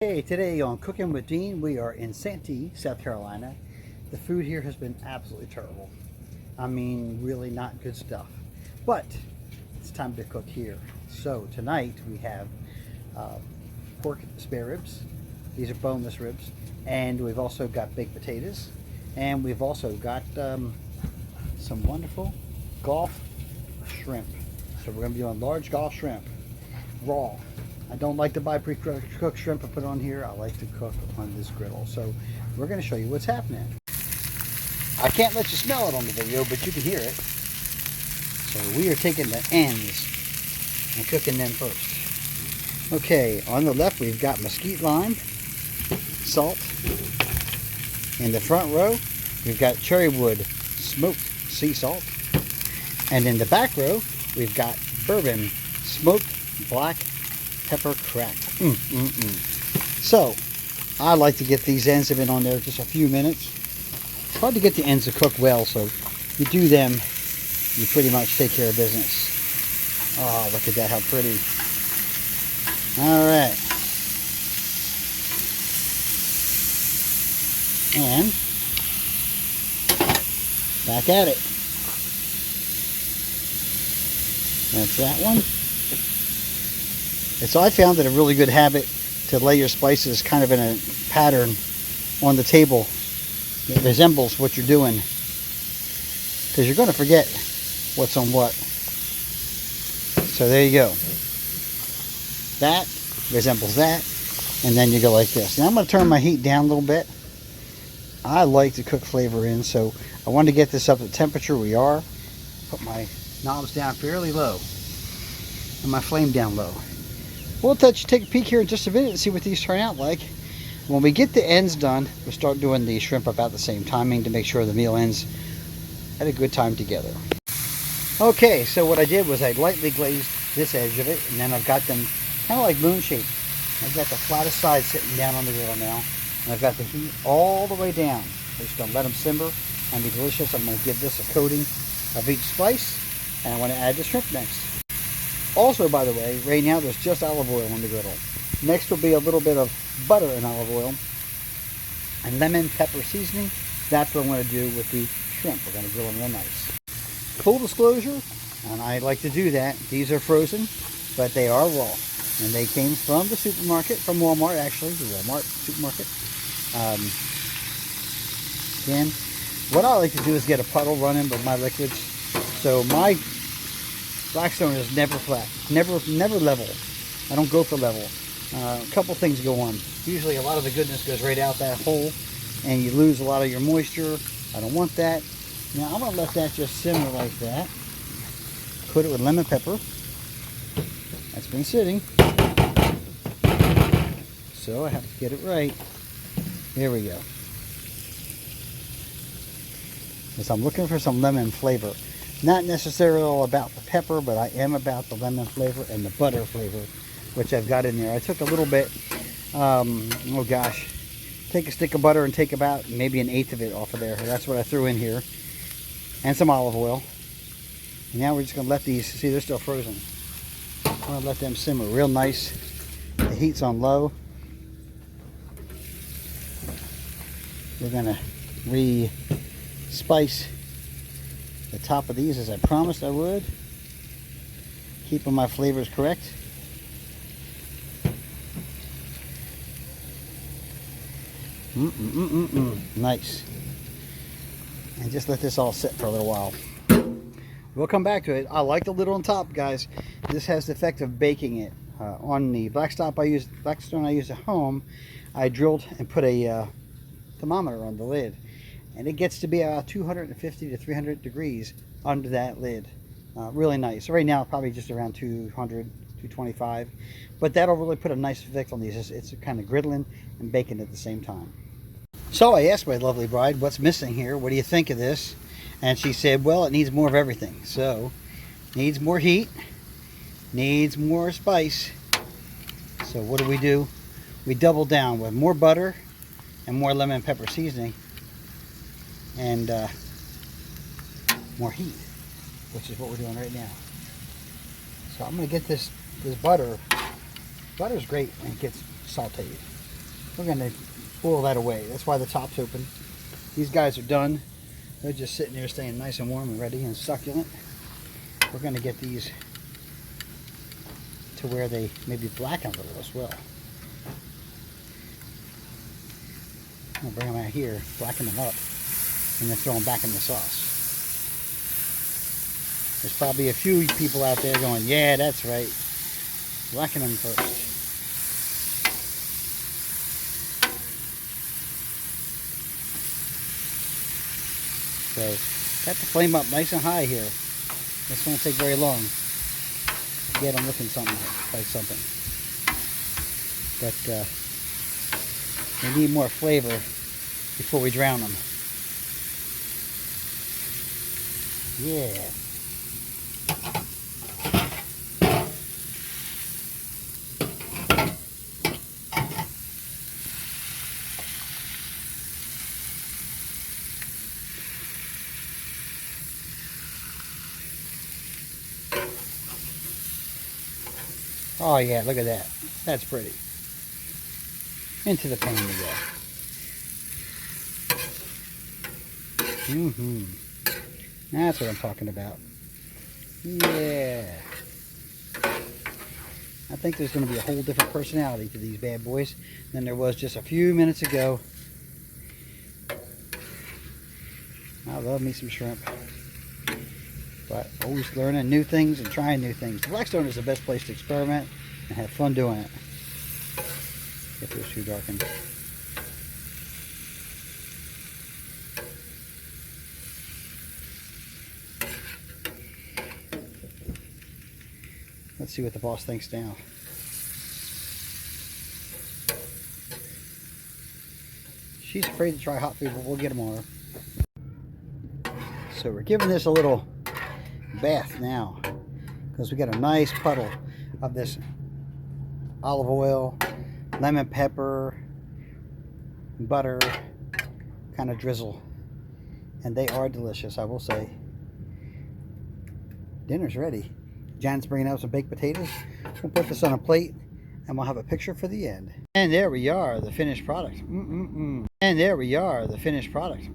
Hey, today on Cooking with Dean, we are in Santee, South Carolina. The food here has been absolutely terrible. I mean, really not good stuff. But it's time to cook here. So tonight we have pork spare ribs. These are boneless ribs. And we've also got baked potatoes. And we've also got some wonderful Gulf shrimp. So we're going to be doing large Gulf shrimp, raw. I don't like to buy pre-cooked shrimp and put on here. I like to cook on this griddle. So we're going to show you what's happening. I can't let you smell it on the video, but you can hear it. So we are taking the ends and cooking them first. Okay, on the left we've got mesquite lime, salt. In the front row we've got cherry wood smoked sea salt. And in the back row we've got bourbon smoked black pepper cracked. So I like to get these ends of it on there just a few minutes. It's hard to get the ends to cook well, so you do them, you pretty much take care of business. Oh, look at that, how pretty. Alright. And back at it. That's that one. And so I found it a really good habit to lay your spices kind of in a pattern on the table that resembles what you're doing, because you're going to forget what's on what. So there you go. That resembles that, and then you go like this. Now I'm going to turn my heat down a little bit. I like to cook flavor in, so I want to get this up to the temperature we are. Put my knobs down fairly low and my flame down low. We'll take a peek here in just a minute and see what these turn out like. When we get the ends done, we'll start doing the shrimp about the same timing to make sure the meal ends at a good time together. Okay, so what I did was I lightly glazed this edge of it, and then I've got them kind of like moon shaped. I've got the flattest side sitting down on the griddle now, and I've got the heat all the way down. I'm just going to let them simmer and be delicious. I'm going to give this a coating of each spice, and I want to add the shrimp next. Also, by the way, right now there's just olive oil on the griddle. Next will be a little bit of butter and olive oil and lemon pepper seasoning. That's what I'm going to do with the shrimp. We're going to grill them real nice. Full disclosure, and I like to do that, these are frozen, but they are raw. And they came from the supermarket, from Walmart actually, the Walmart supermarket. Again, what I like to do is get a puddle running with my liquids. So my Blackstone is never flat, never level. I don't go for level. A couple things go on. Usually a lot of the goodness goes right out that hole and you lose a lot of your moisture. I don't want that. Now I'm going to let that just simmer like that. Coat it with lemon pepper. That's been sitting. So I have to get it right. There we go. So I'm looking for some lemon flavor. Not necessarily all about the pepper, but I am about the lemon flavor and the butter flavor, which I've got in there. I took a little bit, oh gosh, take a stick of butter and take about maybe 1/8 of it off of there. That's what I threw in here. And some olive oil. And now we're just going to let these, see they're still frozen. I'm going to let them simmer real nice. The heat's on low. We're going to re-spice the top of these as I promised I would, keeping my flavors correct. Nice. And just let this all sit for a little while. We'll come back to it. I like the lid on top, guys. This has the effect of baking it. On the Blackstone I use at home, I drilled and put a thermometer on the lid. And it gets to be about 250 to 300 degrees under that lid. Really nice. So right now, probably just around 200, 225. But that'll really put a nice effect on these. It's kind of griddling and baking at the same time. So I asked my lovely bride, what's missing here? What do you think of this? And she said, well, it needs more of everything. So, needs more heat, needs more spice. So what do? We double down with more butter and more lemon pepper seasoning. And more heat, which is what we're doing right now. So I'm going to get this butter. Butter's great when it gets sauteed. we're going to boil that away. That's why the top's open. These guys are done. They're just sitting there staying nice and warm and ready and succulent. We're going to get these to where they maybe blacken a little as well. I'm going to bring them out here, blacken them up, and then throw them back in the sauce. There's probably a few people out there going, yeah, that's right. Blacken them first. So, got the flame up nice and high here. This won't take very long to get them looking something like something. But we need more flavor before we drown them. Yeah. Oh yeah, look at that. That's pretty. Into the pan we go. That's what I'm talking about. Yeah. I think there's going to be a whole different personality to these bad boys than there was just a few minutes ago. I love me some shrimp. But always learning new things and trying new things. Blackstone is the best place to experiment and have fun doing it. Get those too darkened. Let's see what the boss thinks now. She's afraid to try hot food, but we'll get them on her. So we're giving this a little bath now because we got a nice puddle of this olive oil, lemon pepper, butter kind of drizzle, and they are delicious, I will say. Dinner's ready. Janet's bringing out some baked potatoes. We'll put this on a plate and we'll have a picture for the end. And there we are, the finished product. And there we are, the finished product.